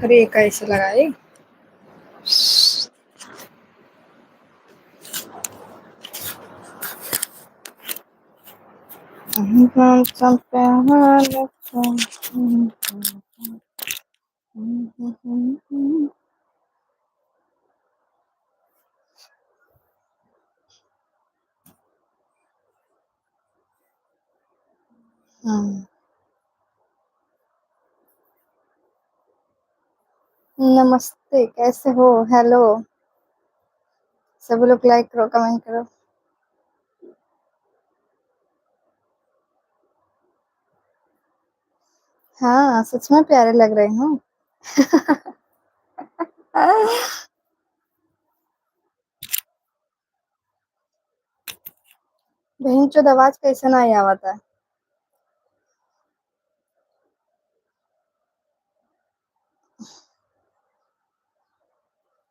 करे कैसे लगाई। नमस्ते, कैसे हो? हेलो, सभी लोग लाइक करो, कमेंट करो। हाँ, सच में प्यारे लग रहे हो। बहनचोद आवाज कैसे नहीं आवता है।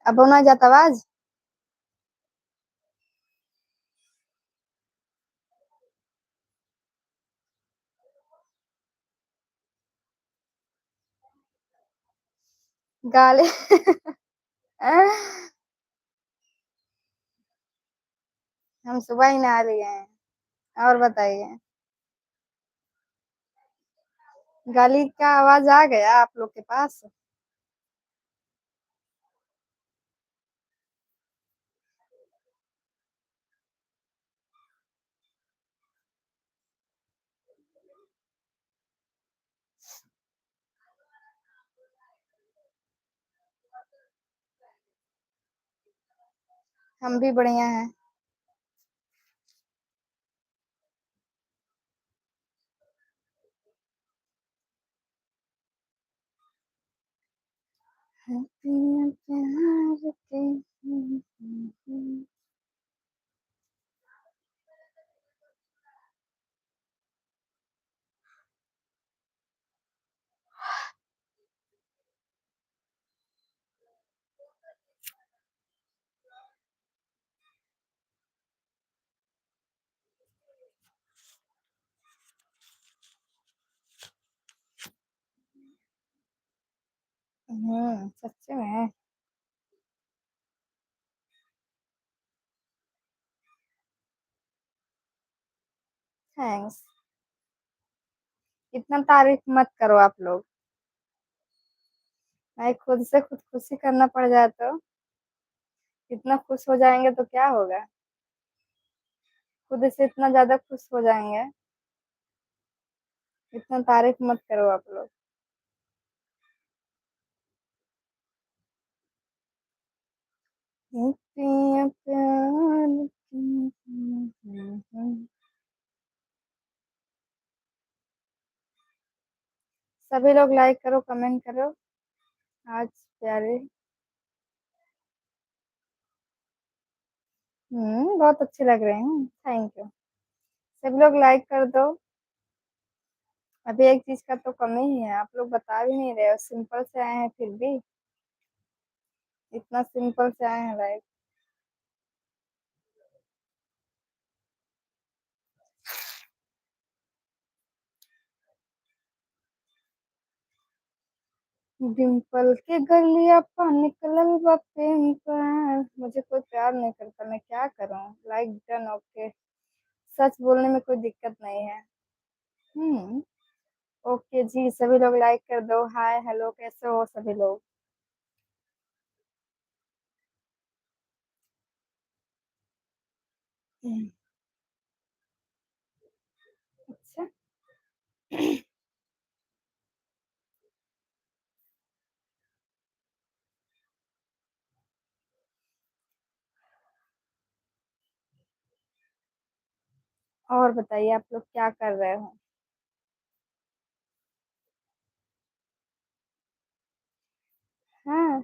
अब ना जाता आवाज। गाली। हम सुबह ही नहा लिए हैं। और बताइए। गाली का आवाज आ गया आप लोग के पास? हम भी बढ़िया हैं। प्यार के सच में। थैंक्स। इतना तारीफ मत करो आप लोग। भाई खुद से खुद खुशी करना पड़ जाए तो इतना खुश हो जाएंगे तो क्या होगा। खुद से इतना ज्यादा खुश हो जाएंगे। इतना तारीफ मत करो आप लोग। प्यार सभी लोग लाइक करो, कमेंट करो। आज प्यारे। बहुत अच्छे लग रहे हैं, थैंक यू। सभी लोग लाइक कर दो। अभी एक चीज का तो कमी ही है, आप लोग बता भी नहीं रहे हो। सिंपल से आए हैं फिर भी। इतना सिंपल से आए हैं लाइक। डिम्पल के गलिया पा निकलल बा पिंपल। मुझे कोई प्यार नहीं करता, मैं क्या करूं? Like done, okay. सच बोलने में कोई दिक्कत नहीं है। हम्म। ओके जी, सभी लोग लाइक कर दो। हाय हेलो, कैसे हो सभी लोग? हम्म, अच्छा। और बताइए आप लोग क्या कर रहे हो? हाँ।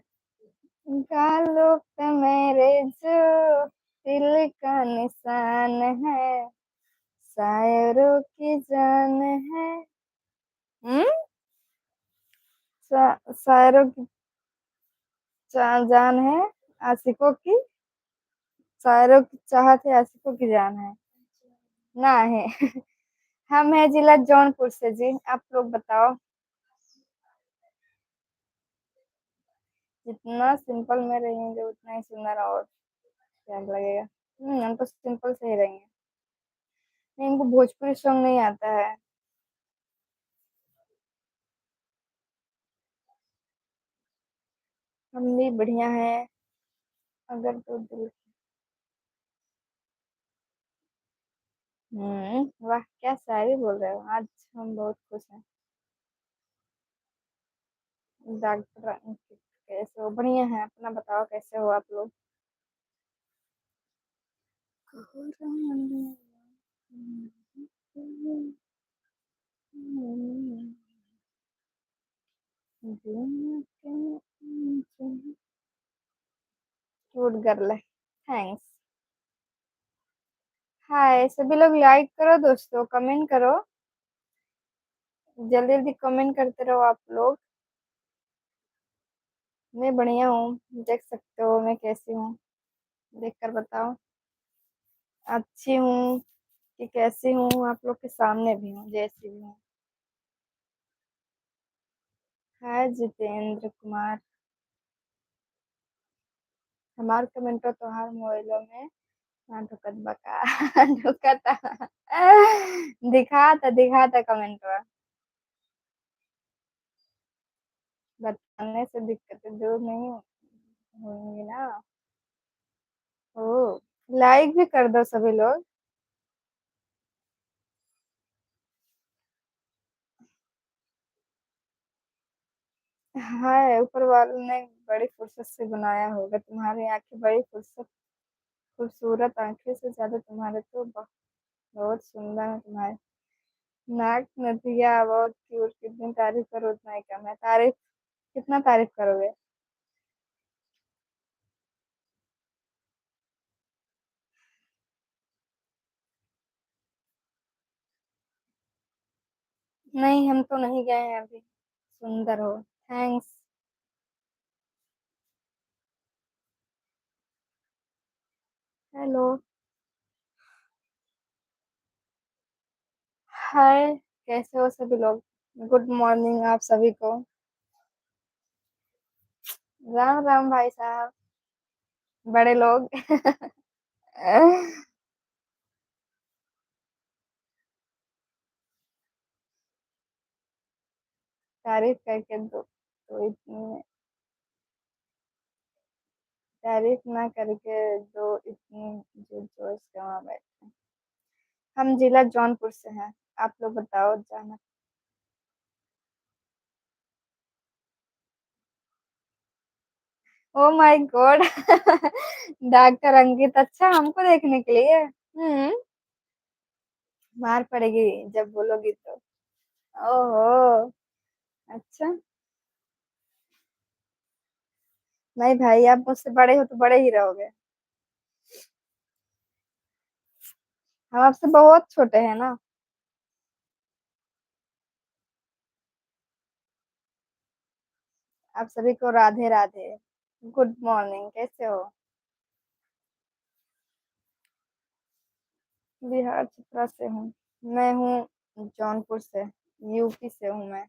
गालों पे मेरे जो दिल का निशान है, शायरों की जान है। हम्म। शायरों की जान है। आशिकों की। शायरों की चाहत है, आशिकों की जान है। ना है। हम है जिला जौनपुर से जी, आप लोग बताओ। जितना सिंपल में रहेंगे उतना ही सुंदर और क्या लगेगा। हम तो सिंपल से ही रहेंगे। नहीं, इनको भोजपुरी सॉन्ग नहीं आता है। हम भी बढ़िया हैं। अगर तो दिल। वाह क्या शायरी बोल रहे हो आज। हम बहुत खुश हैं। डॉक्टर अंकित कैसे हो? बढ़िया है। अपना बताओ कैसे हो आप लोग? क्यूट गर्ल है। थैंक्स। हाय सभी लोग, लाइक करो दोस्तों, कमेंट करो। जल्दी जल्दी कमेंट करते रहो आप लोग। मैं बढ़िया हूँ। देख सकते हो मैं कैसी हूँ। देख कर बताओ। अच्छी हूँ कि कैसी हूँ, आप लोग के सामने भी हूँ जैसी भी हूँ। हाय जितेंद्र कुमार। हमार कमेंटो तोहार मोबाइलों में ना ढुकत बका। ढुकता। दिखाता कमेंटवा। बताने से दिक्कतें दूर नहीं होंगी ना। ओ, लाइक भी कर दो सभी लोग। हाय ऊपर वालों ने बड़ी फुर्सत से बनाया होगा। तुम्हारी आंखें बड़ी फुर्सत खूबसूरत आंखें से ज्यादा तुम्हारे तो बहुत सुंदर है तुम्हारे नाक नथिया बहुत क्यूट। कितनी तारीफ करो उतना ही कम है। तारीफ कितना तारीफ करोगे? नहीं हम तो नहीं गए हैं अभी। सुंदर हो। थैंक्स। हेलो। हाय कैसे हो सभी लोग? गुड मॉर्निंग आप सभी को। राम राम भाई साहब। बड़े लोग। तारीफ करके दो तो इतनी तारीफ ना करके दो इतनी जो जोश के वहां बैठे। हम जिला जौनपुर से हैं। आप लोग बताओ जाना। Oh my God. डॉक्टर अंकित, अच्छा हमको देखने के लिए। मार पड़ेगी जब बोलोगी तो। ओहो। अच्छा। नहीं भाई, आप मुझसे बड़े हो तो बड़े ही रहोगे। हम आपसे बहुत छोटे हैं ना। आप सभी को राधे राधे। गुड मॉर्निंग कैसे हो? बिहार छपरा से हूँ। मैं हूँ जौनपुर से। यूपी से हूँ मैं।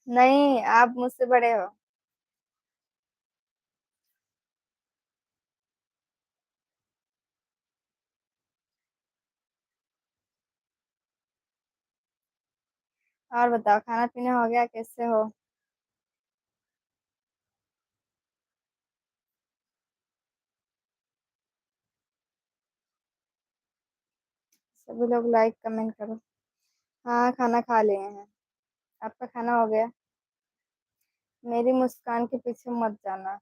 नहीं आप मुझसे बड़े हो। और बताओ खाना पीना हो गया? कैसे हो? सभी लोग लाइक कमेंट करो। हाँ खाना खा लिए हैं। आपका खाना हो गया? मेरी मुस्कान के पीछे मत जाना।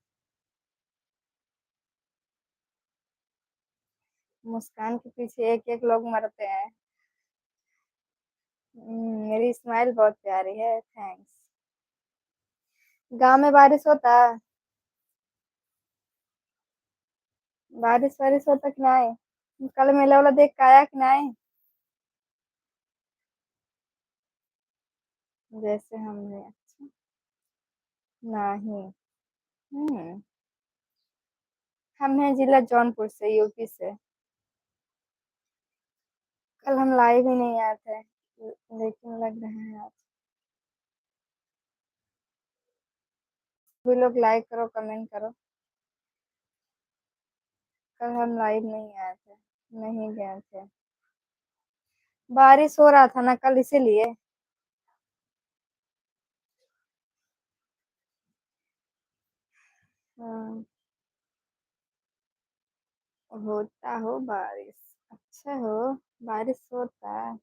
मुस्कान के पीछे एक एक लोग मरते हैं। मेरी स्माइल बहुत प्यारी है। थैंक्स। गांव में बारिश होता है? बारिश वारिश होता कि नहीं? कल मेला वाला देख के आया कि नहीं? जैसे हमने। अच्छा। नहीं। हम्म। हम हैं जिला जौनपुर से, यूपी से। कल हम लाइव ही नहीं आए थे लेकिन लग रहे हैं आज। भी लोग लाइक करो, कमेंट करो। कल हम लाइव नहीं आए थे, नहीं गए थे, बारिश हो रहा था ना कल, इसीलिए। हाँ, होता हो बारिश, अच्छा हो, बारिश होता है।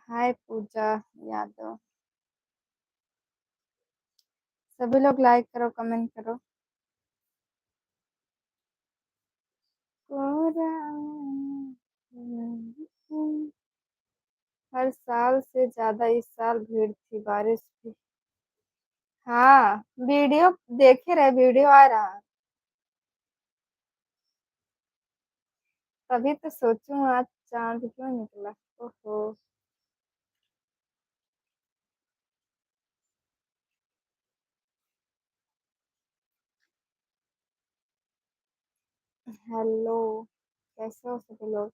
हाय पूजा यादव। सभी लोग लाइक करो, कमेंट करो। कोरा। हर साल से ज्यादा इस साल भीड़ थी, बारिश भी। हाँ, वीडियो देखे रहे, वीडियो आ रहा। तभी तो सोचूं आज चांद क्यों निकला। ओहो। हेलो, कैसे हो सभी लोग।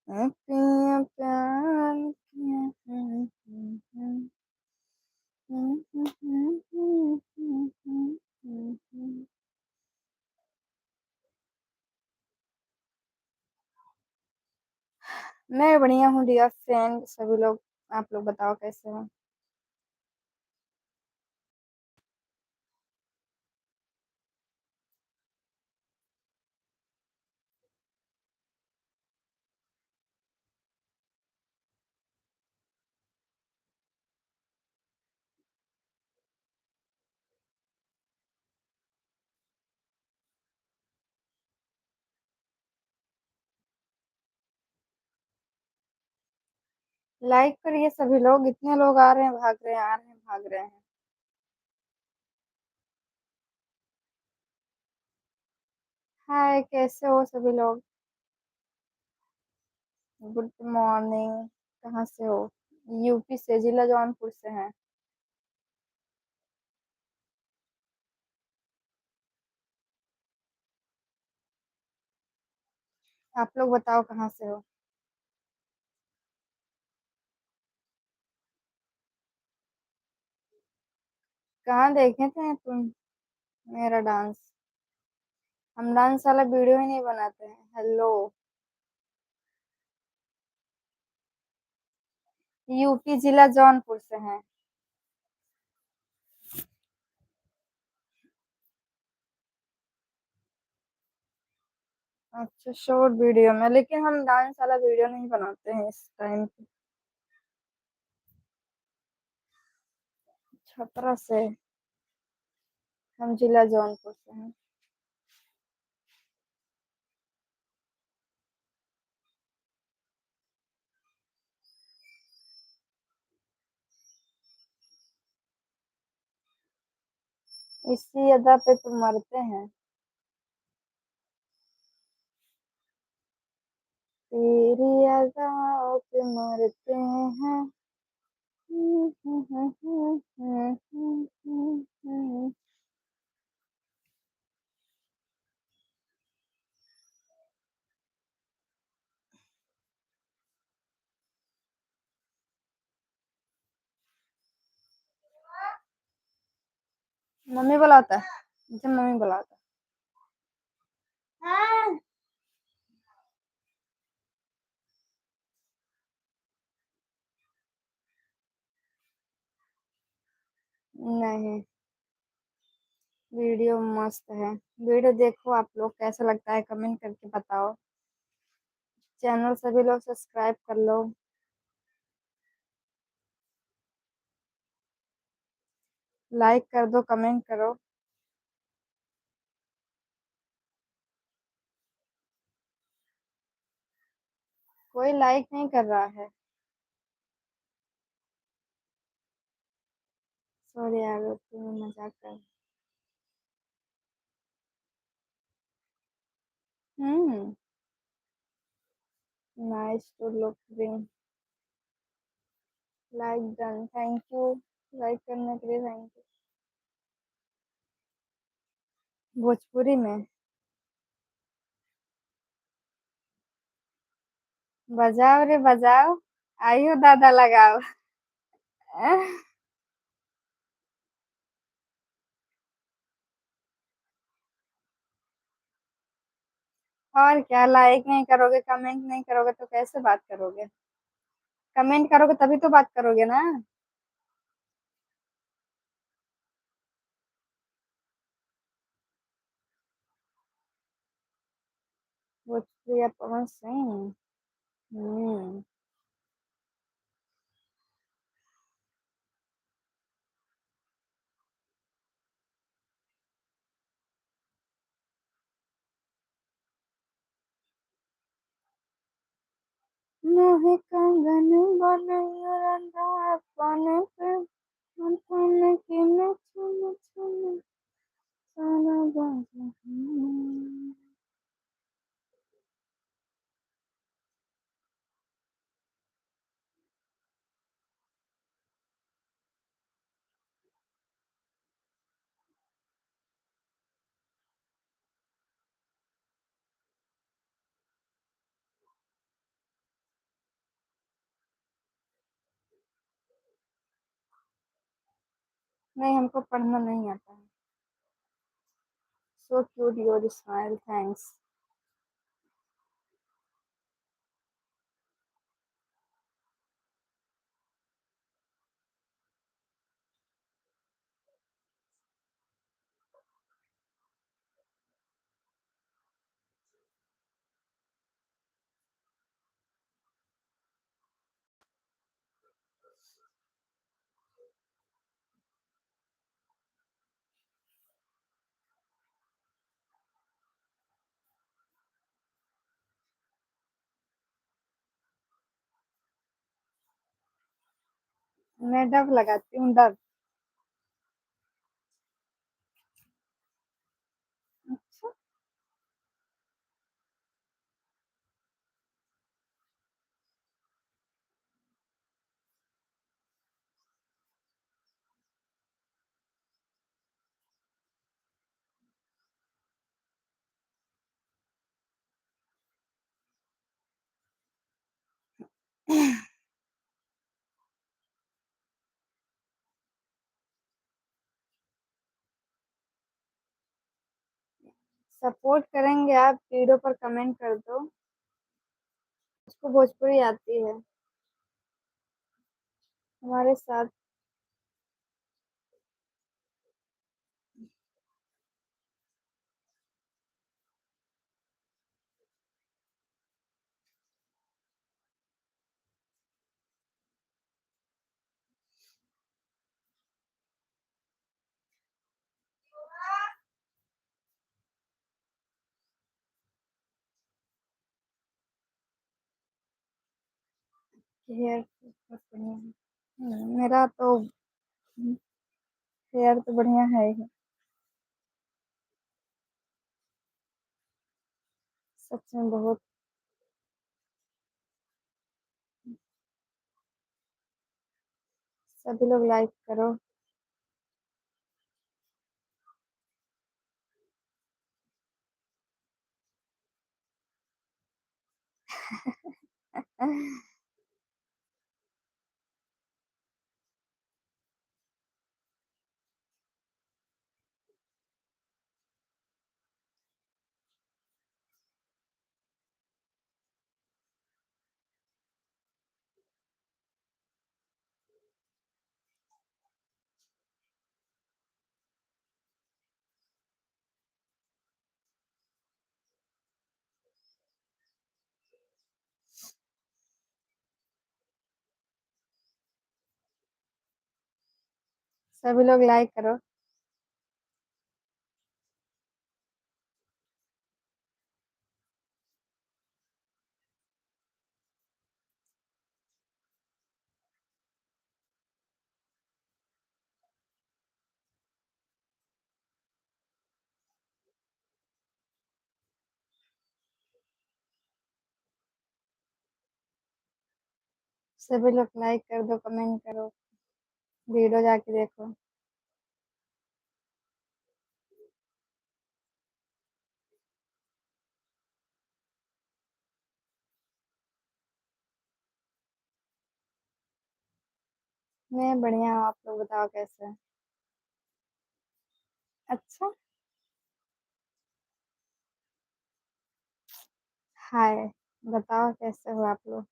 पिया प्यार किया। मैं बढ़िया हूँ डियर फ्रेंड, सभी लोग। आप लोग बताओ कैसे हो। लाइक करिए सभी लोग, इतने लोग आ रहे हैं, भाग रहे हैं, आ रहे हैं, भाग रहे हैं। हाय, कैसे हो सभी लोग। Good morning. कहाँ से हो। यूपी से, जिला जौनपुर से हैं। आप लोग बताओ कहाँ से हो। कहाँ देखे थे तुम मेरा डांस। हम डांस वाला वीडियो ही नहीं बनाते हैं। हेलो। यूपी जिला जौनपुर से हैं। अच्छा, शॉर्ट वीडियो में, लेकिन हम डांस वाला वीडियो नहीं बनाते हैं इस टाइम पे। छपरा से। हम जिला जौनपुर से हैं। इसी अदा पे तो मरते हैं। तेरी अदाओं पे मरते हैं। मम्मी बुलाता है, मुझे मम्मी बुलाता है। नहीं, वीडियो मस्त है। वीडियो देखो, आप लोग कैसा लगता है कमेंट करके बताओ। चैनल सभी लोग सब्सक्राइब कर लो। लाइक कर दो, कमेंट करो। कोई लाइक नहीं कर रहा है। सॉरी यार, तुम्हें मजाक कर। हम्म। Nice to looking. Like done, thank you. Like करने के लिए थैंक यू। भोजपुरी में। बजाओ रे बजाओ, आइयो दादा लगाओ। और क्या, लाइक नहीं करोगे, कमेंट नहीं करोगे तो कैसे बात करोगे? कमेंट करोगे तभी तो बात करोगे ना। भोजपुरी पवन सिंह। हम्म। मोहे कंगन बनैया रंधा पाने पे, मन पाने की न छुन छुन सारा बाजा। नहीं, हमको पढ़ना नहीं आता है। So cute your smile, thanks. मैं डब लगाती हूँ, डब। अच्छा। सपोर्ट करेंगे आप, वीडियो पर कमेंट कर दो। उसको भोजपुरी आती है। हमारे साथ। हेयर बहुत बढ़िया है। मेरा तो हेयर तो बढ़िया है ही। सच में बहुत। सभी लोग लाइक करो। सभी लोग लाइक करो। सभी लोग लाइक कर दो, कमेंट करो, वीडियो जाके देखो। मैं बढ़िया हूँ, आप लोग बताओ कैसे हैं? अच्छा। हाय। बताओ कैसे हो आप लोग?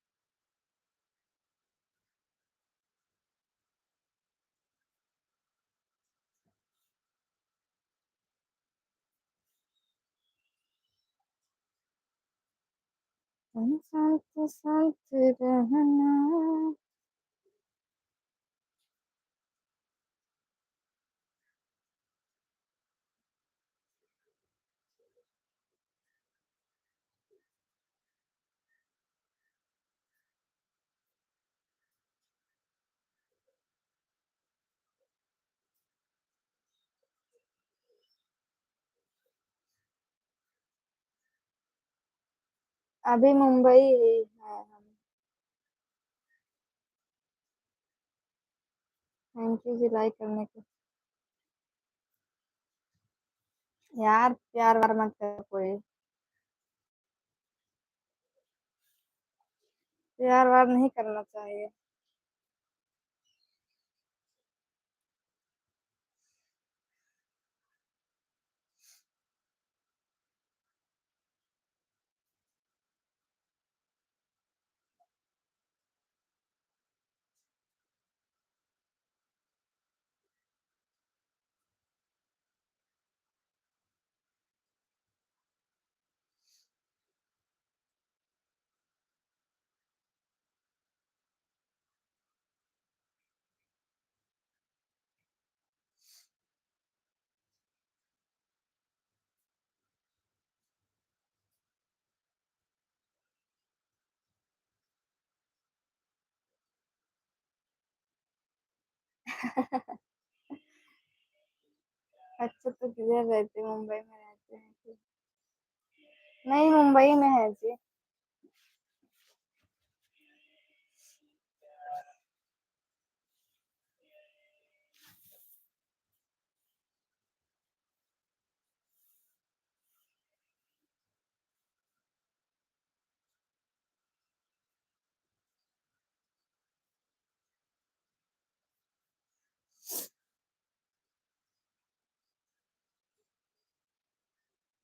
तुम शांत शांत रहना। अभी मुंबई ही है हम। थैंक यू जी लाइक करने के। यार प्यार वार मत कर कोई। प्यार वार नहीं करना चाहिए। अच्छा तो किधर रहते, मुंबई में रहते हैं कि? नहीं, मुंबई में है जी।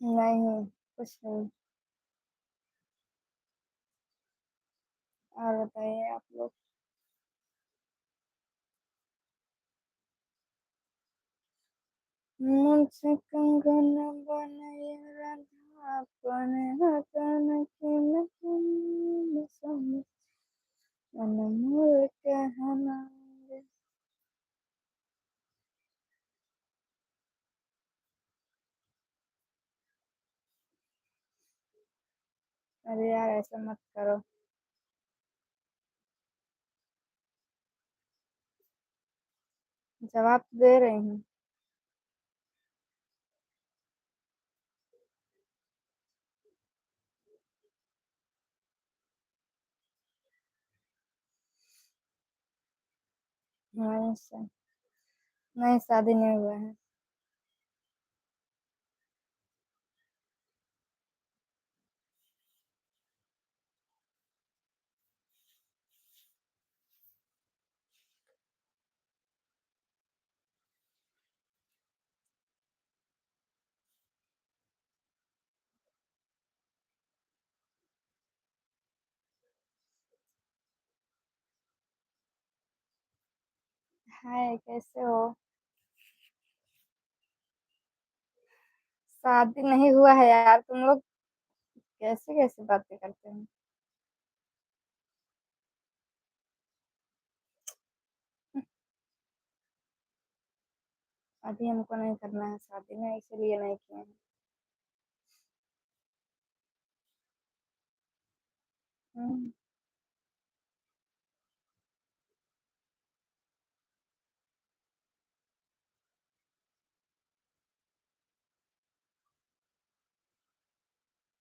नहीं, कुछ नहीं। और बताइए आप लोग। मुझसे कंगन बनाया राधा अपने हाथन की नहीं समझ अनमोल कहना रे। अरे यार ऐसा मत करो। जवाब तो दे रही हूँ। नहीं नहीं, शादी नहीं हुआ है। हाय कैसे हो? शादी नहीं हुआ है यार, तुम लोग कैसे कैसे बातें करते हैं? अभी हमको नहीं करना है शादी में, इसीलिए नहीं किए हैं। हम्म,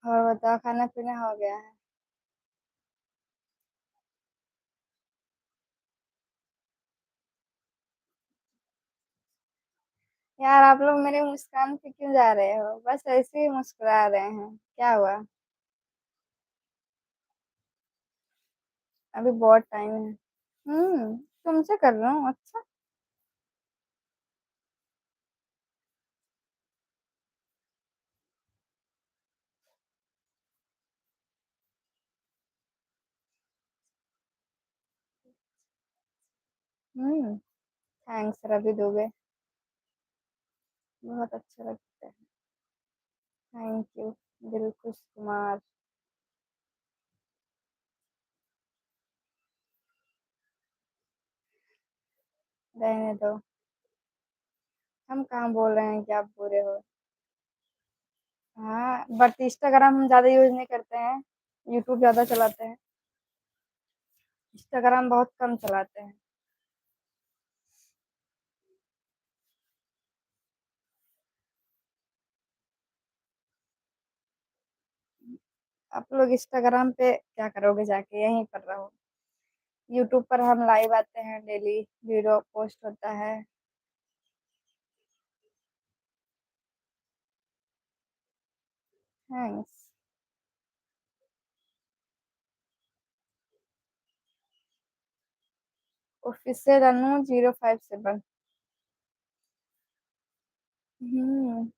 और बताओ खाना पीना हो गया है? यार आप लोग मेरे मुस्कान पे क्यों जा रहे हो? बस ऐसे ही मुस्कुरा रहे हैं, क्या हुआ? अभी बहुत टाइम है। हम्म। तुमसे कर रहा हूँ। अच्छा। हम्म। थैंक्स रवि दुबे। बहुत अच्छा लगता है। Thank you. दिलकुश कुमार। रहने दो। हम कहाँ बोल रहे हैं कि आप बुरे हो। हाँ बट इंस्टाग्राम हम ज्यादा यूज नहीं करते हैं। यूट्यूब ज्यादा चलाते हैं। इंस्टाग्राम बहुत कम चलाते हैं। आप लोग इंस्टाग्राम पे क्या करोगे जाके, यहीं पर रहो। यूट्यूब पर हम लाइव आते हैं, डेली वीडियो पोस्ट होता है। थैंक्स। ऑफिशियल अनु 057। हम्म।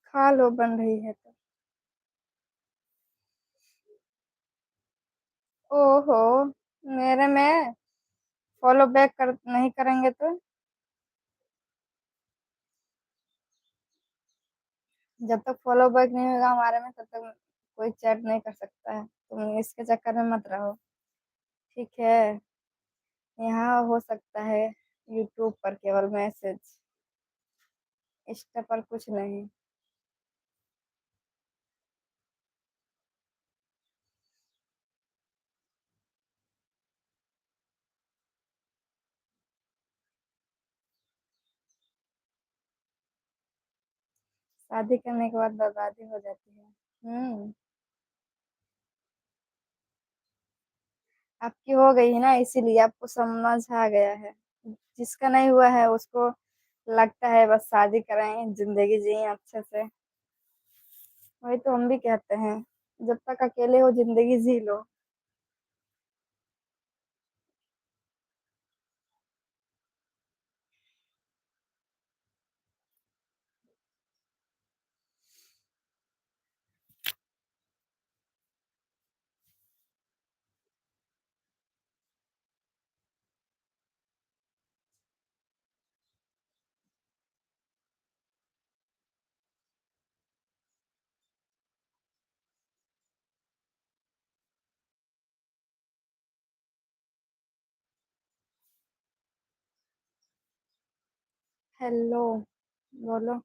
खा लो, बन रही है तो। ओहो। मेरे में फॉलो बैक कर नहीं करेंगे तो। जब तक फॉलो बैक नहीं होगा हमारे में तब तक कोई चैट नहीं कर सकता है, तुम इसके चक्कर में मत रहो। ठीक है। यहाँ हो सकता है यूट्यूब पर केवल मैसेज, इंस्टा पर कुछ नहीं। शादी करने के बाद बर्बादी हो जाती है। हम्म। आपकी हो गई है ना, इसीलिए आपको समझ आ गया है। जिसका नहीं हुआ है उसको लगता है बस शादी कराएं, जिंदगी जिए अच्छे से। वही तो हम भी कहते हैं, जब तक अकेले हो जिंदगी जी लो। हेलो। बोलो।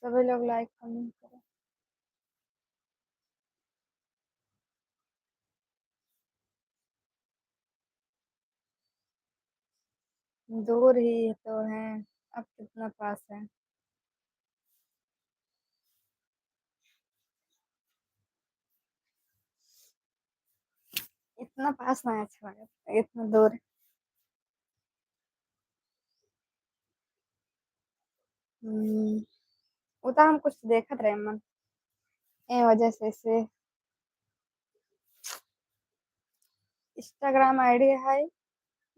सभी लोग लाइक कमेंट करो। दूर ही तो है, अब कितना पास है। इतना पास ना अच्छा लगा, इतना दूर। हम्म। वो तो हम कुछ देखत रहे मन, ए वजह से इंस्टाग्राम आईडी है।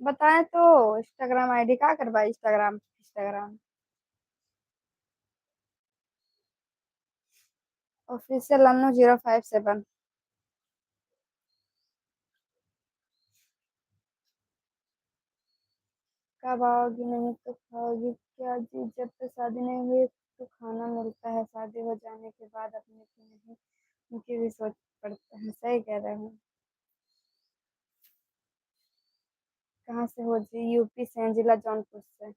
बताए तो इंस्टाग्राम आईडी का करवा, इंस्टाग्राम इंस्टाग्राम ऑफिशियल अनु 057। कब आओगी, नहीं तो खाओगी क्या जी, जब तक शादी नहीं हुई तो खाना मिलता है, शादी हो जाने के बाद अपने की नहीं उनकी भी सोच पड़ता है। सही कह रहे हूँ। कहाँ से हो जी? यूपी से हैं, जिला जौनपुर से।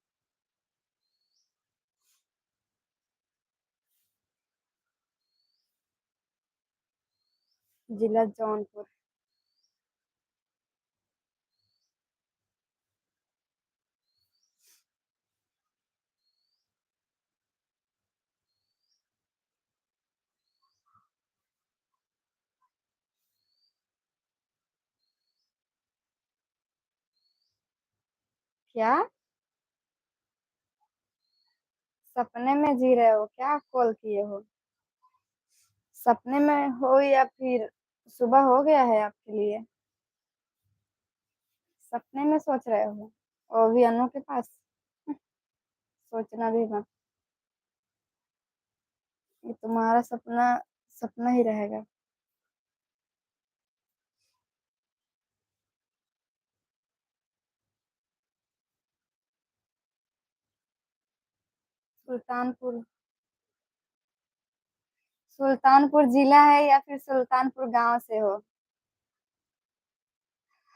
जिला जौनपुर। क्या सपने में जी रहे हो क्या? कॉल किए हो? सपने में हो या फिर सुबह हो गया है आपके लिए? सपने में सोच रहे हो? वो भी अनु के पास? सोचना भी मत। ये तुम्हारा सपना सपना ही रहेगा। सुल्तानपुर? सुल्तानपुर जिला है या फिर सुल्तानपुर गांव से हो?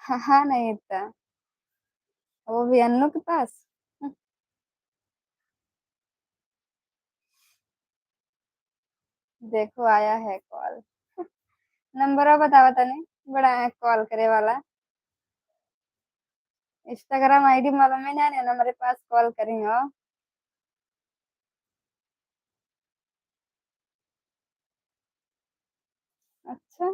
हाँ हाँ, नहीं था। वो भी अन्नू के पास? देखो आया है कॉल। नंबर बतावा तने, बड़ा है कॉल करे वाला। इंस्टाग्राम आईडी मालूम है ना, ना मेरे पास कॉल करी हो। अच्छा।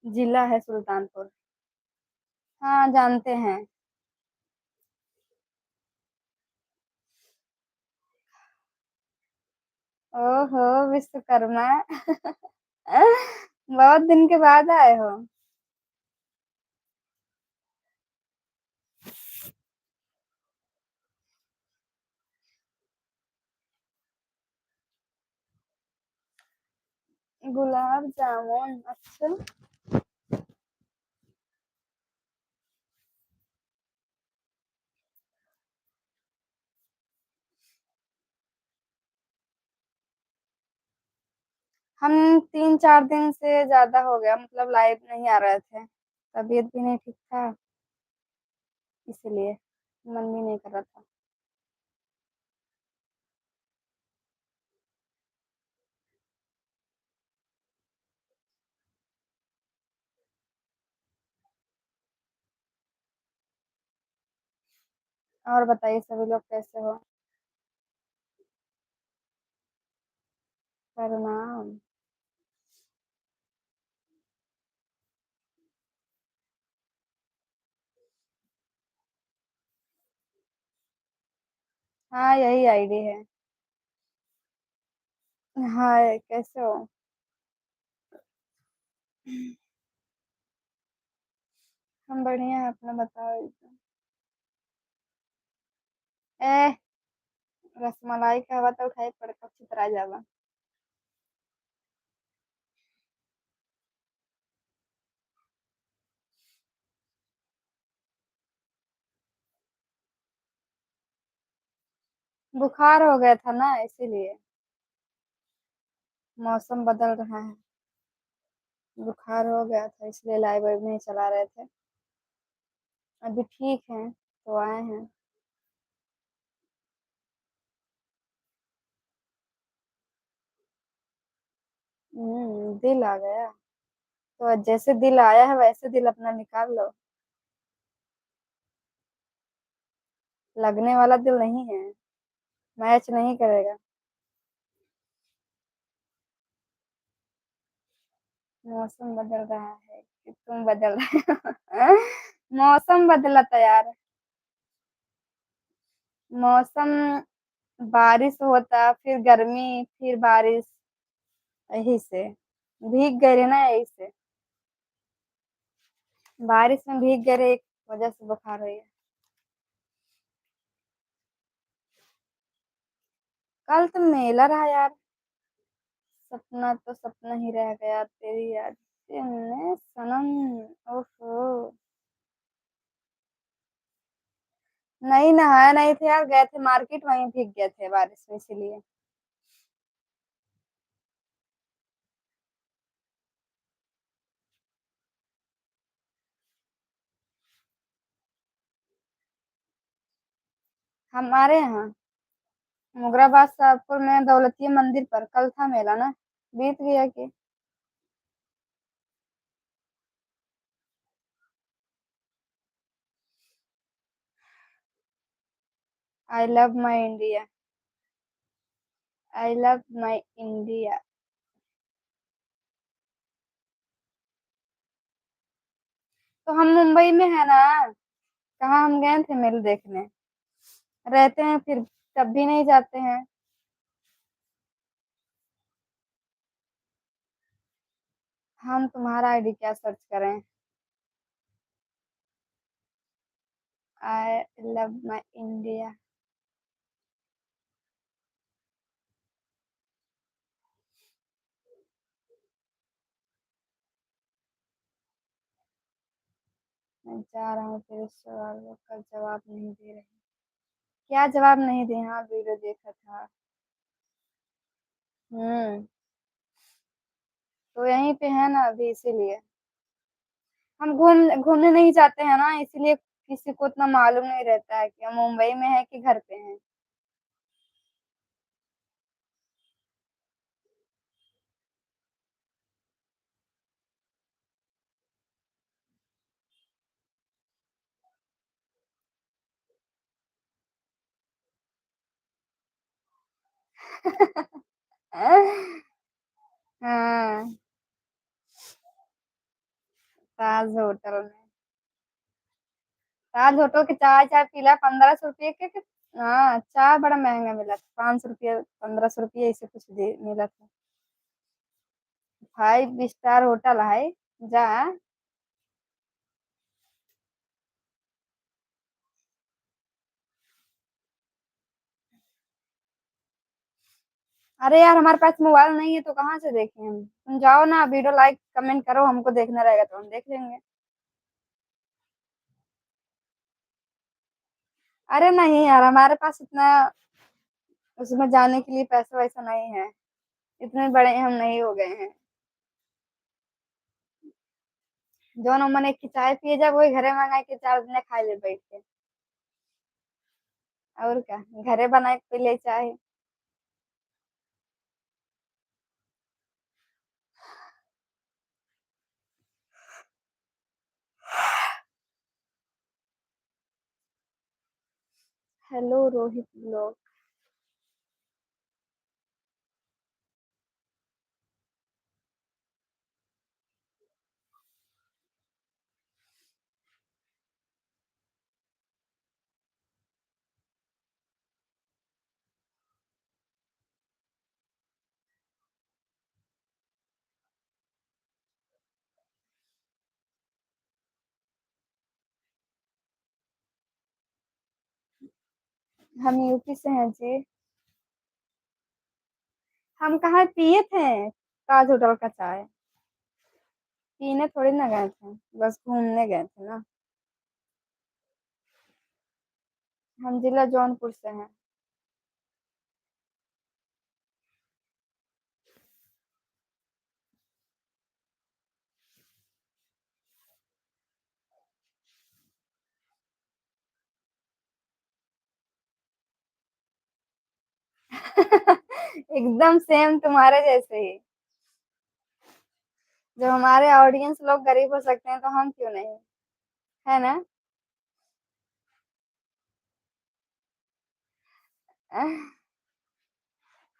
जिला है सुल्तानपुर। हाँ जानते हैं। ओहो, विश्वकर्मा। बहुत दिन के बाद आए हो। गुलाब जामुन, अच्छा। हम 3-4 दिन से ज्यादा हो गया, मतलब लाइव नहीं आ रहे थे। तबीयत भी नहीं ठीक था, इसलिए मन भी नहीं कर रहा था। और बताइए, सभी लोग कैसे हो? प्रणाम। हाँ, यही आईडी है। हाय, कैसे हो? हम बढ़िया हैं, अपना बताओ एकदम। ए, रसमलाई का हवा तो उठाई पड़, कब चितरा जावा। बुखार हो गया था ना, इसीलिए। मौसम बदल रहा है। बुखार हो गया था, इसलिए लाइव वाइव नहीं चला रहे थे। अभी ठीक है तो आए हैं। दिल आ गया? तो जैसे दिल आया है वैसे दिल अपना निकाल लो। लगने वाला दिल नहीं है, मैच नहीं करेगा। मौसम बदल रहा है कि तुम बदल रहे हो? मौसम बदला था यार। मौसम, बारिश होता फिर गर्मी फिर बारिश, यही से भीग गए रहे ना, यही से। बारिश में भीग गए रहे, एक वजह से बुखार हुई है। कल तो मेला रहा यार। सपना तो सपना ही रह गया, तेरी याद में सनम। ओहो। नहीं, नहाया नहीं थे यार, गए थे मार्केट, वहीं भीग गए थे बारिश में, इसीलिए। हमारे यहाँ मुगराबाद शाहपुर में दौलतिया मंदिर पर कल था मेला ना। बीत गया कि। I love my India. I love my India. तो हम मुंबई में है ना। कहाँ हम गए थे मेल देखने? रहते हैं फिर तब भी नहीं जाते हैं। हम तुम्हारा आईडी क्या सर्च करें? I love my India. मैं जा रहा हूँ तेरे सवालों का जवाब नहीं दे रहे। क्या जवाब नहीं दे? हाँ वीडियो देखा था। हम्म। तो यहीं पे है ना अभी, इसीलिए हम घूमने नहीं जाते हैं ना, इसीलिए किसी को उतना मालूम नहीं रहता है कि हम मुंबई में है कि घर पे हैं। हाँ, ताज होटल में। ताज होटल के चाय चाय पीला 1500 रुपये के। हाँ, चाय बड़ा महंगा मिला था, 500 रुपये 1500 रुपये ऐसे कुछ दे मिला था। 5 स्टार होटल है। जा। अरे यार, हमारे पास मोबाइल नहीं है तो कहाँ से देखें हम? तुम जाओ ना, वीडियो लाइक कमेंट करो, हमको देखना रहेगा तो हम देख लेंगे। अरे नहीं यार, हमारे पास इतना उसमें जाने के लिए पैसा वैसा नहीं है। इतने बड़े हम नहीं हो गए हैं। जो न मन एक की चाय पिए जा, वही घरे मंगाए के 4 दिन खा ले बैठ के। और क्या, घरे बनाए के पी ले चाय। Hello Rohit blog. हम यूपी से हैं जी। हम कहाँ पिए थे ताज होटल का चाय? पीने थोड़ी ना गए थे, बस घूमने गए थे ना। हम जिला जौनपुर से हैं। एकदम सेम तुम्हारे जैसे ही। जब हमारे ऑडियंस लोग गरीब हो सकते हैं तो हम क्यों नहीं? है ना?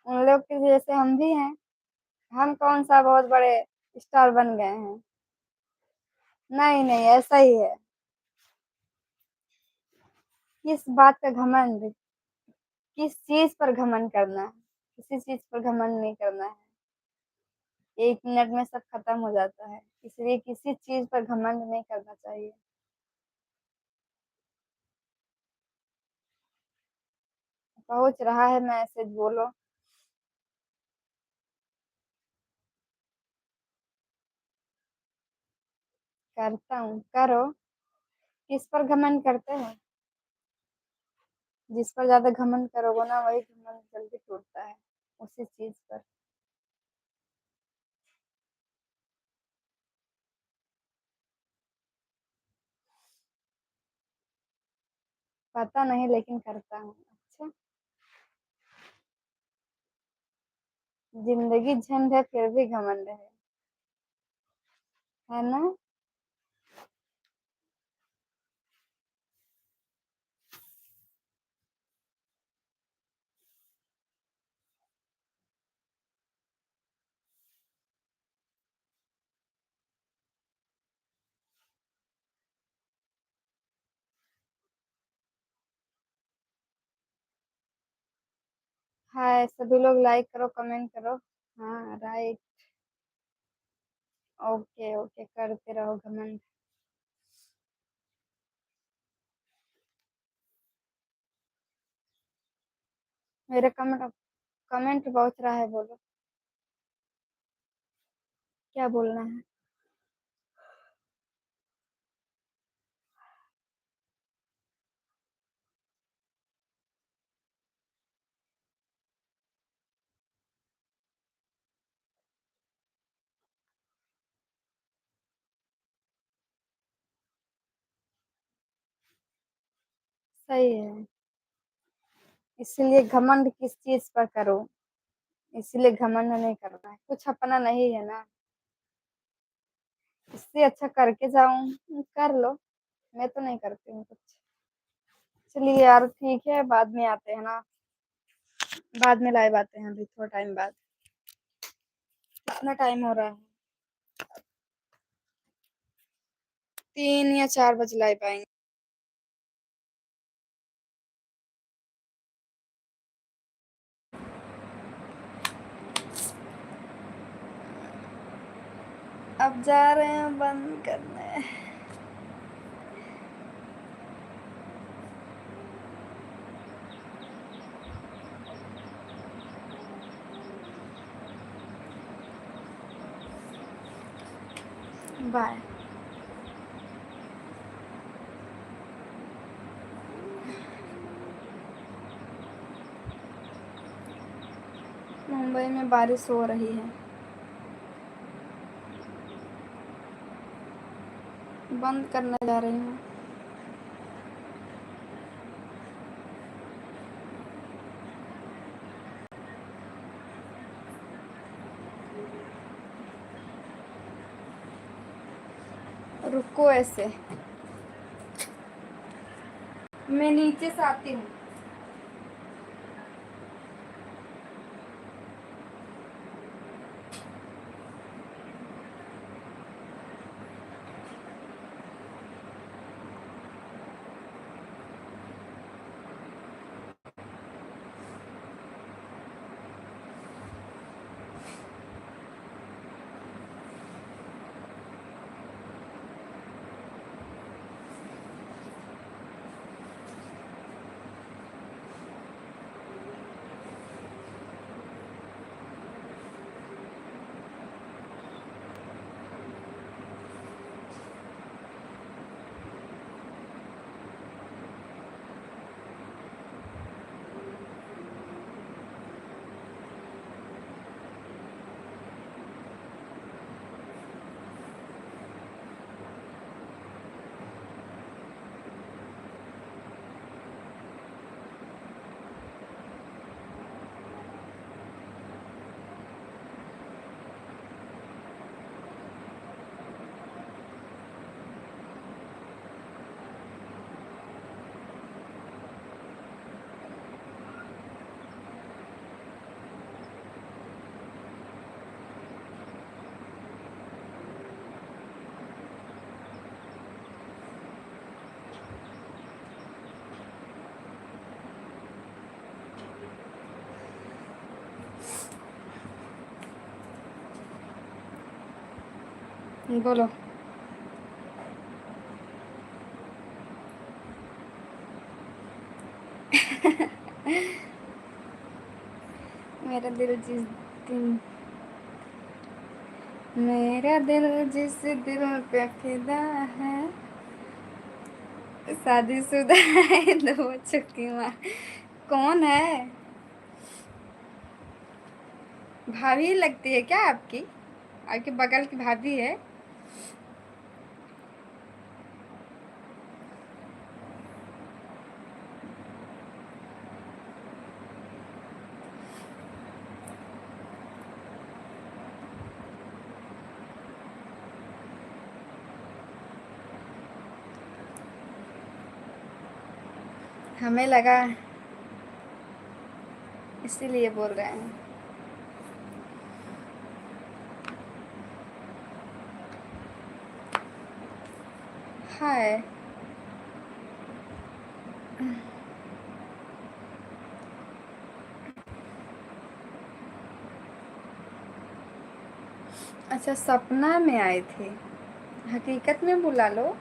उन लोग के जैसे हम भी हैं। हम कौन सा बहुत बड़े स्टार बन गए हैं? नहीं नहीं, ऐसा ही है। किस बात का घमंड? किस चीज पर घमंड करना है? किसी चीज पर घमंड नहीं करना है। 1 मिनट में सब खत्म हो जाता है, इसलिए किसी चीज पर घमंड नहीं करना चाहिए। पहुंच रहा है मैसेज, बोलो। करता हूँ, करो। किस पर घमंड करते हैं? जिस पर ज्यादा घमंड करोगे ना, वही घमंड जल्दी टूटता है, उसी चीज पर। पता नहीं, लेकिन करता हूँ। अच्छा। जिंदगी झंड है फिर भी घमंड है ना? हाय सभी लोग, लाइक करो, कमेंट करो। हाँ राइट। ओके ओके, करते रहो घमंड। मेरे कमेंट कमेंट पहुंच रहा है, बोलो क्या बोलना है। सही है। इसीलिए घमंड किस चीज पर करो, इसीलिए घमंड नहीं करना है, कुछ अपना नहीं है ना। इससे अच्छा करके जाऊं, कर लो। मैं तो नहीं करती हूँ कुछ। चलिए यार ठीक है, बाद में आते हैं ना। बाद में लाइव आते हैं, अभी थोड़ा टाइम बाद। कितना टाइम हो रहा है? 3 या 4 बजे लाइव आएंगे। अब जा रहे हैं बंद करने। बाय। मुंबई में बारिश हो रही है। बंद करने जा रही हूँ। रुको ऐसे, मैं नीचे से आती हूँ। बोलो। मेरा दिल दिन मेरा दिल जिस दिल पे फिदा है, शादीशुदा है, दो चुटकी मार। कौन है? भाभी लगती है क्या आपकी? आपके बगल की भाभी है? हमें लगा इसीलिए बोल रहे हैं। हाय। अच्छा, सपना में आए थे, हकीकत में बुला लो।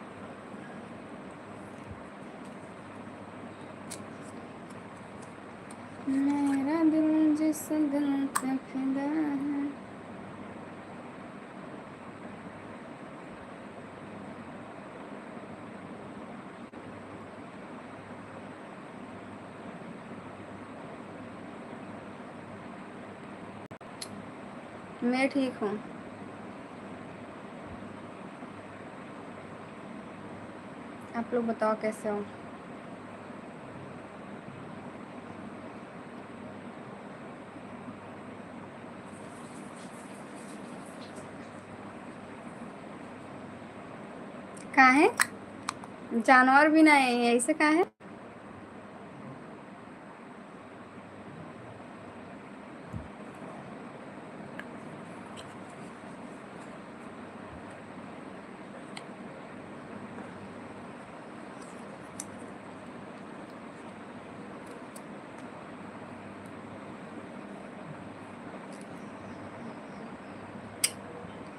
मेरा दिल जिस दिल पे फिदा है। मैं ठीक हूँ। आप लोग बताओ कैसे हो। कहाँ है? जानवर भी नहीं है, ऐसे कहाँ है?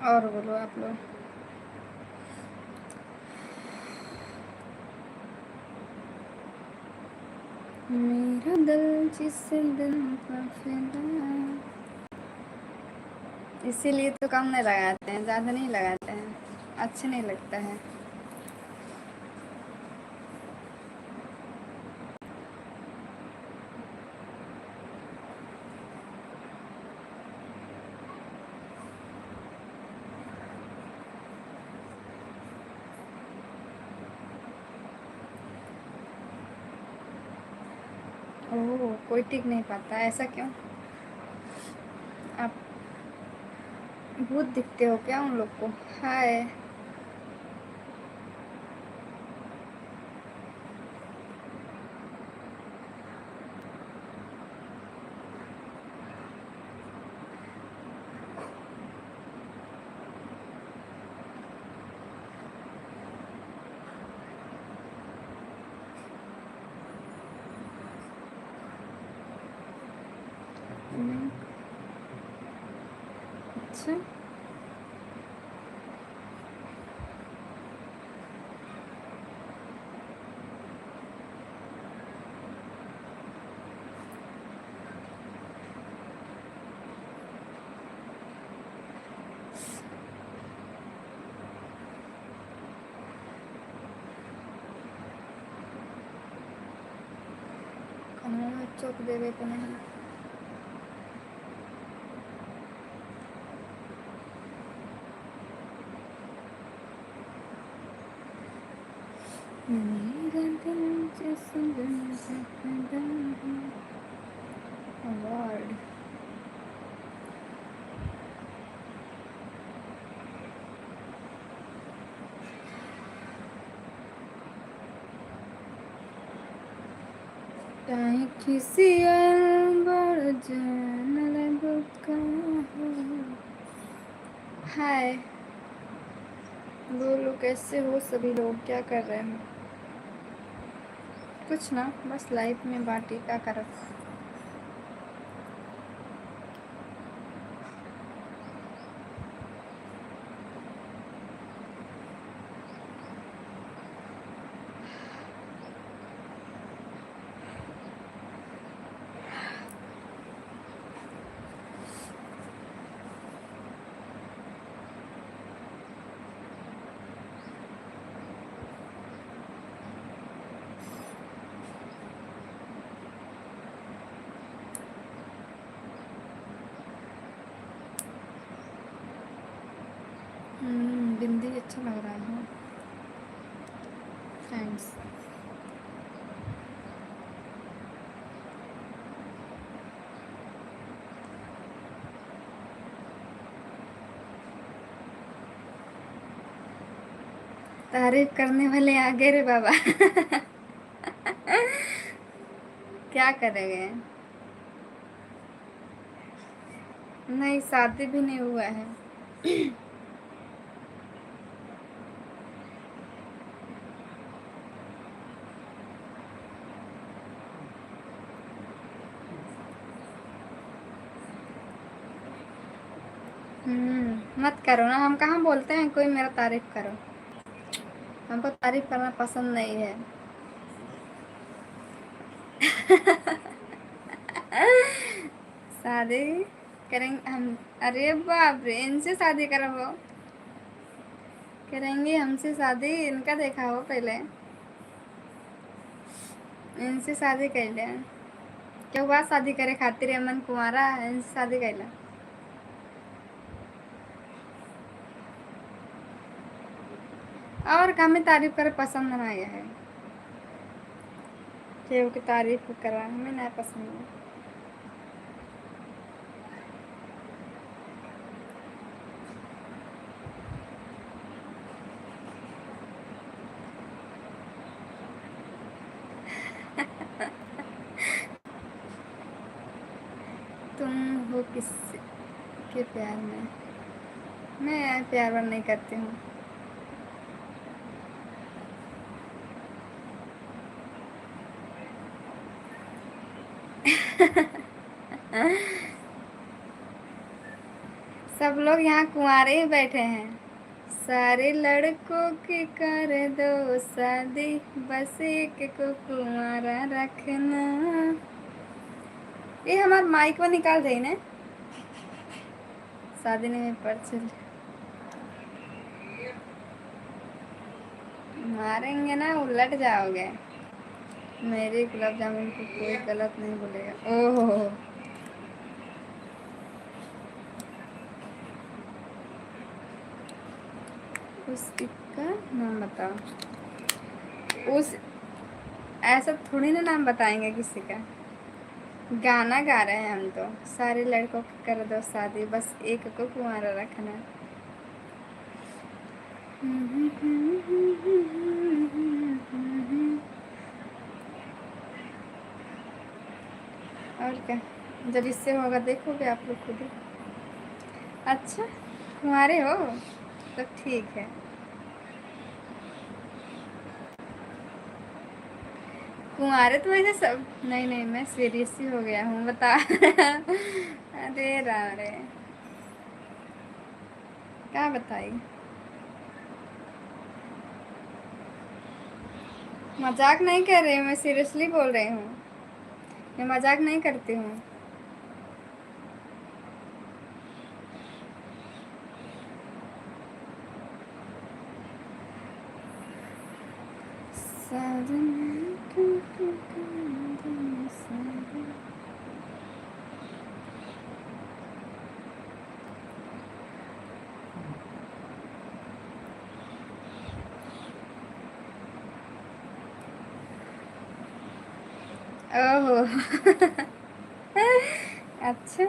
और बोलो आप लोग। मेरा दिल जिस दिल पर फिदा है। इसीलिए तो कम नहीं लगाते हैं, ज़्यादा नहीं लगाते हैं, अच्छा नहीं लगता है। ओह, कोई टिक नहीं पाता, ऐसा क्यों? आप भूत दिखते हो क्या उन लोग को? हाय। अच्छा, चौक देवे पे नहीं। मेरा दिल जिस दिल पे फिदा है। अवार्ड। चाहे किसी बड़ जान लगता है। हाय। बोलो कैसे हो सभी लोग, क्या कर रहे हो? कुछ ना, बस लाइफ में बाटी का कर। बिंदी अच्छा लग रहा है। थैंक्स। तारीफ करने वाले आ गए रे बाबा। क्या करेंगे? नहीं, शादी भी नहीं हुआ है। मत करो ना, हम कहाँ बोलते हैं कोई मेरा तारीफ करो। हमको तारीफ करना पसंद नहीं है। शादी करेंगे हम। अरे बाप रे, इनसे शादी करो वो। करेंगे हमसे शादी, इनका देखा हो पहले। इनसे शादी कर ले। क्या हुआ, शादी करे खातिर अमन कुमारा इनसे शादी कर ले। और हमें तारीफ करे पसंद ना आया है। केहू की तारीफ करा हमें ना पसंद है। तुम हो किस के प्यार में? मैं प्यार व्यार नहीं करती हूँ। सब लोग यहाँ कुंवारे ही बैठे हैं। सारे लड़कों की कर दो शादी, बस एक को कुंवारा रखना। ये हमार माइक में निकाल दे ने। शादी नहीं पर चल। मारेंगे ना, उलट जाओगे। मेरे गुलाब जामुन को कोई गलत नहीं बोलेगा। ओहो। उसका नाम बताओ। उस ऐसा थोड़ी ना नाम बताएंगे किसी का। गाना गा रहे हैं हम तो। सारे लड़कों की कर दो शादी, बस एक को कुंवारा रखना। और क्या, जब इससे होगा देखोगे आप लोग खुद ही। अच्छा, कुंवारे हो तो ठीक है। कुंवारे तो वैसे सब नहीं नहीं, मैं सीरियस ही हो गया हूँ बता। अरे राम रे, क्या बताई। मजाक नहीं कर रही हूँ, मैं सीरियसली बोल रही हूँ। मैं मजाक नहीं करती हूँ। ओहो। अच्छा,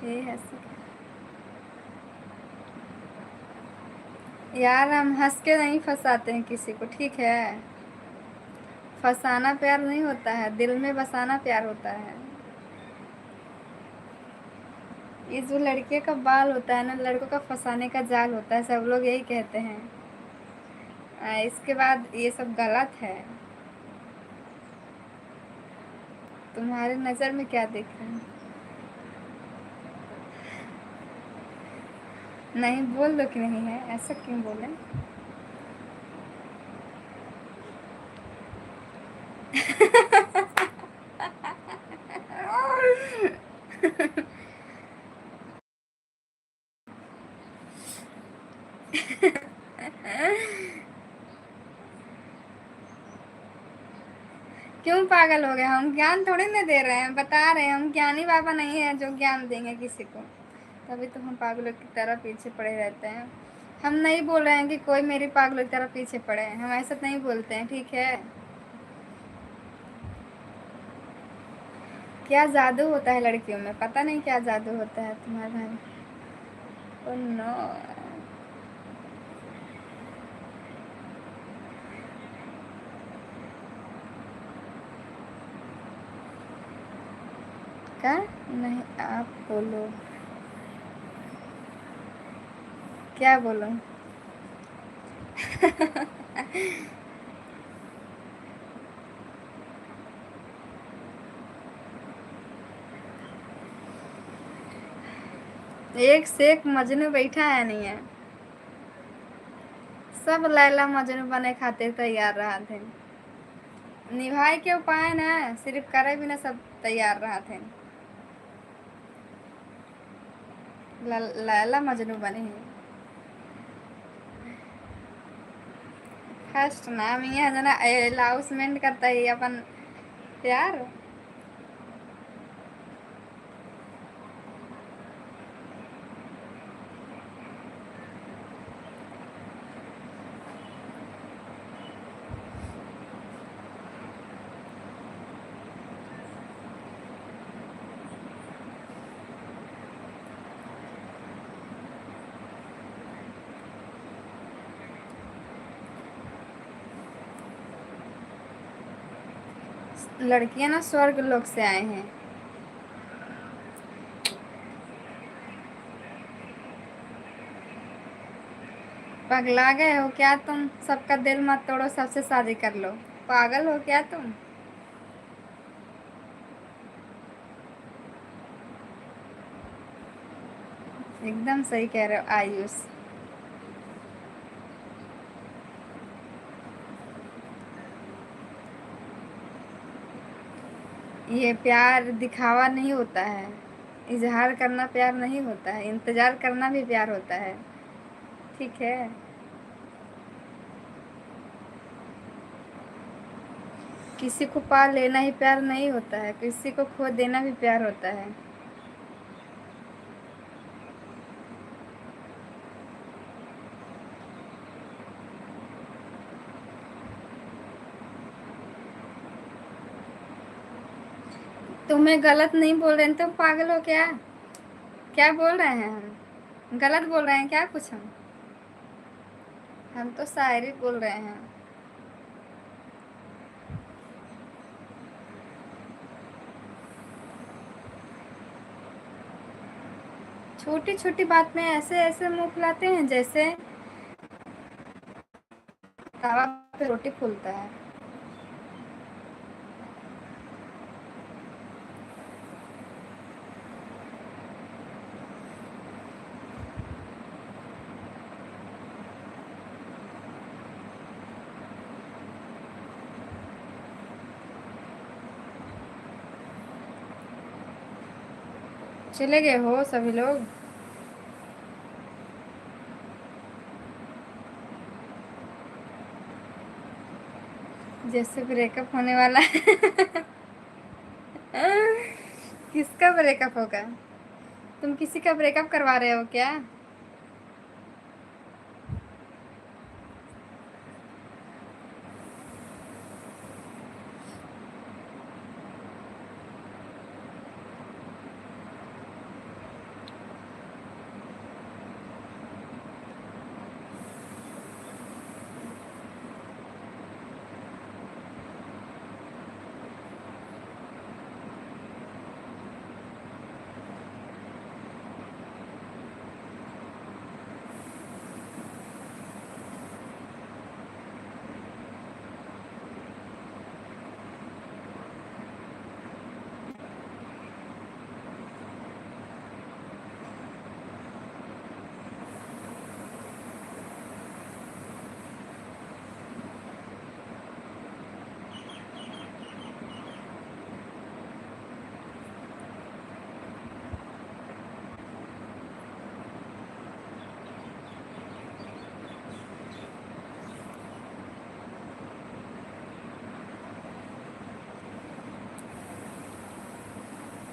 ये हंसी। यार हम हंस के नहीं फंसाते हैं किसी को, ठीक है। फंसाना प्यार नहीं होता है, दिल में बसाना प्यार होता है। ये जो लड़के का बाल होता है ना, लड़कों का फंसाने का जाल होता है, सब लोग यही कहते हैं। इसके बाद ये सब गलत है। तुम्हारे नज़र में क्या देख रहे हैं? नहीं बोल दो कि नहीं है, ऐसा क्यों बोले। क्यों पागल हो गए? हम ज्ञान थोड़ी ना दे रहे हैं, बता रहे हैं हम ज्ञानी बाबा नहीं है जो ज्ञान देंगे किसी को। तभी तो हम पागलों की तरह पीछे पड़े रहते हैं। हम नहीं बोल रहे हैं कि कोई मेरी पागलों की तरह पीछे पड़े, हम ऐसा नहीं बोलते हैं, ठीक है। क्या जादू होता है लड़कियों में, पता नहीं क्या जादू होता है तुम्हारे भाई। Oh no. क्या? नहीं, आप बोलो। क्या बोलो? एक से एक मजनू बैठा है नहीं है। सब लैला मजनू बने खातिर तैयार रहा थे। निभाए के उपाय ना, सिर्फ करे भी ना सब तैयार रहा थे। लैला मजनू बने हैं। फर्स्ट नाम ये जना अनाउंसमेंट करता है अपन प्यार। लड़कियां ना स्वर्ग लोक से आए हैं। पगला गए हो क्या तुम? सबका दिल मत तोड़ो, सबसे शादी कर लो। पागल हो क्या तुम? एकदम सही कह रहे हो आयुष। ये प्यार दिखावा नहीं होता है। इजहार करना प्यार नहीं होता है, इंतजार करना भी प्यार होता है। ठीक है। किसी को पा लेना ही प्यार नहीं होता है, किसी को खो देना भी प्यार होता है। तुम्हें गलत नहीं बोल रहे हैं, तुम पागल हो क्या? क्या बोल रहे हैं हम? गलत बोल रहे हैं क्या कुछ हम तो शायरी बोल रहे हैं। छोटी छोटी बात में ऐसे ऐसे मुंह फुलाते हैं जैसे तवा पे रोटी फूलता है। चले गए हो सभी लोग? जैसे ब्रेकअप होने वाला है। किसका ब्रेकअप होगा? तुम किसी का ब्रेकअप करवा रहे हो क्या?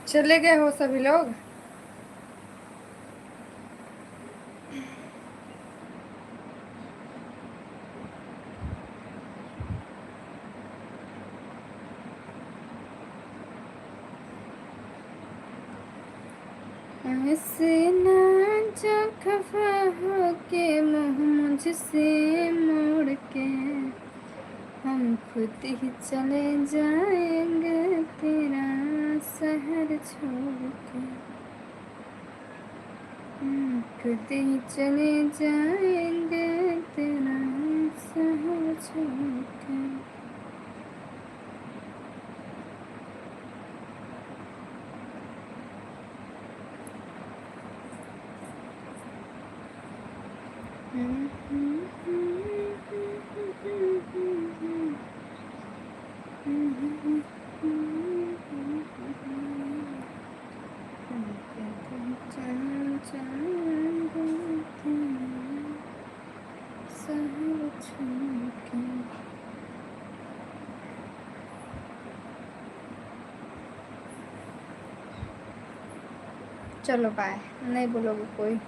चले गए हो सभी लोग? ऐसे ना जो खफा हो के मुँह मुझसे मोड़ के, हम खुद ही चले जाएंगे तेरा शहर छोड़ के। हम खुद ही चले जाएंगे तेरा शहर छोड़ के। चलो बाय, नहीं बोलोगे कोई।